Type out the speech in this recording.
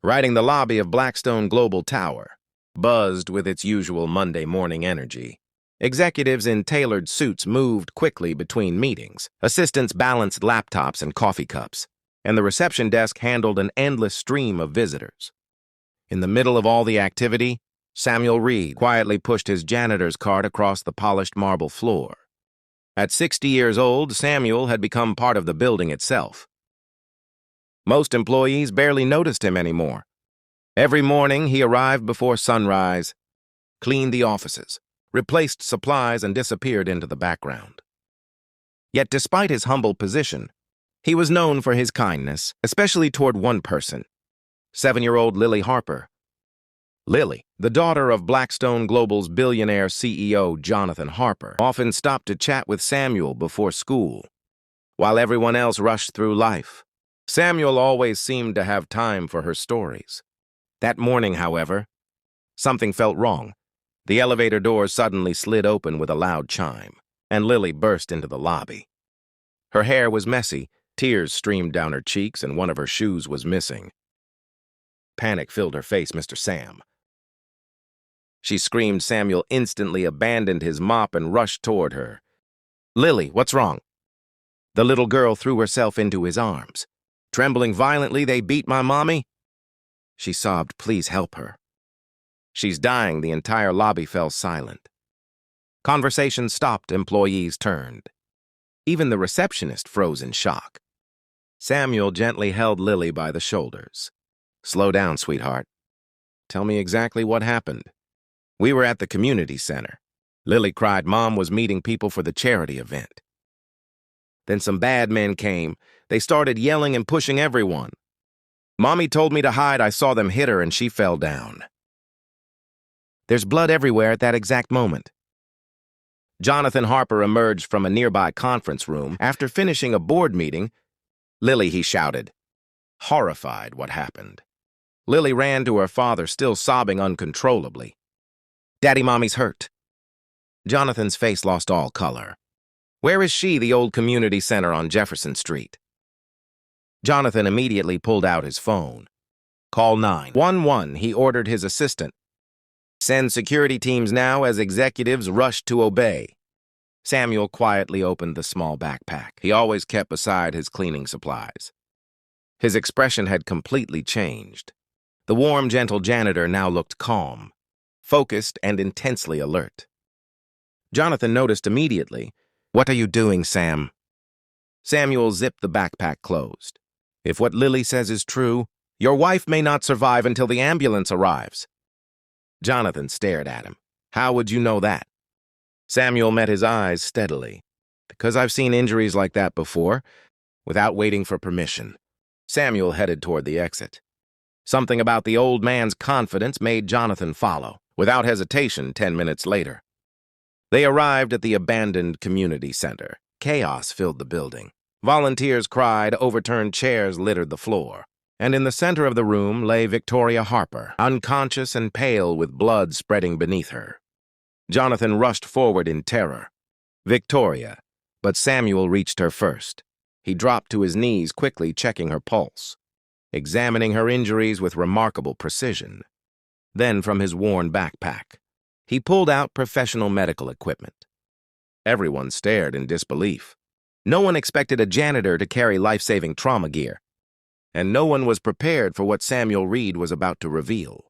riding the lobby of Blackstone Global Tower, buzzed with its usual Monday morning energy. Executives in tailored suits moved quickly between meetings. Assistants balanced laptops and coffee cups, and the reception desk handled an endless stream of visitors. In the middle of all the activity, Samuel Reed quietly pushed his janitor's cart across the polished marble floor. At 60 years old, Samuel had become part of the building itself. Most employees barely noticed him anymore. Every morning, he arrived before sunrise, cleaned the offices, replaced supplies, and disappeared into the background. Yet despite his humble position, he was known for his kindness, especially toward one person, 7-year-old Lily Harper. Lily, the daughter of Blackstone Global's billionaire CEO Jonathan Harper, often stopped to chat with Samuel before school. While everyone else rushed through life, Samuel always seemed to have time for her stories. That morning, however, something felt wrong. The elevator doors suddenly slid open with a loud chime, and Lily burst into the lobby. Her hair was messy, tears streamed down her cheeks, and one of her shoes was missing. Panic filled her face. "Mr. Sam." She screamed. Samuel instantly abandoned his mop and rushed toward her. "Lily, what's wrong?" The little girl threw herself into his arms. Trembling violently, "They beat my mommy?" She sobbed. "Please help her." "She's dying." The entire lobby fell silent. Conversation stopped. Employees turned. Even the receptionist froze in shock. Samuel gently held Lily by the shoulders. "Slow down, sweetheart. Tell me exactly what happened." "We were at the community center." Lily cried. "Mom was meeting people for the charity event. Then some bad men came. They started yelling and pushing everyone. Mommy told me to hide. I saw them hit her and she fell down." There's blood everywhere at that exact moment. Jonathan Harper emerged from a nearby conference room after finishing a board meeting. "Lily," he shouted, horrified what happened. Lily ran to her father, still sobbing uncontrollably. "Daddy, Mommy's hurt." Jonathan's face lost all color. "Where is she?" "The old community center on Jefferson Street." Jonathan immediately pulled out his phone. "Call 911, he ordered his assistant. "Send security teams now," as executives rushed to obey. Samuel quietly opened the small backpack he always kept beside his cleaning supplies. His expression had completely changed. The warm, gentle janitor now looked calm, focused, and intensely alert. Jonathan noticed immediately. "What are you doing, Sam?" Samuel zipped the backpack closed. "If what Lily says is true, your wife may not survive until the ambulance arrives." Jonathan stared at him. "How would you know that?" Samuel met his eyes steadily. "Because I've seen injuries like that before, without waiting for permission." Samuel headed toward the exit. Something about the old man's confidence made Jonathan follow. Without hesitation, 10 minutes later, they arrived at the abandoned community center. Chaos filled the building. Volunteers cried, overturned chairs littered the floor. And in the center of the room lay Victoria Harper, unconscious and pale with blood spreading beneath her. Jonathan rushed forward in terror. "Victoria," but Samuel reached her first. He dropped to his knees, quickly checking her pulse, examining her injuries with remarkable precision. Then, from his worn backpack, he pulled out professional medical equipment. Everyone stared in disbelief. No one expected a janitor to carry life-saving trauma gear, and no one was prepared for what Samuel Reed was about to reveal.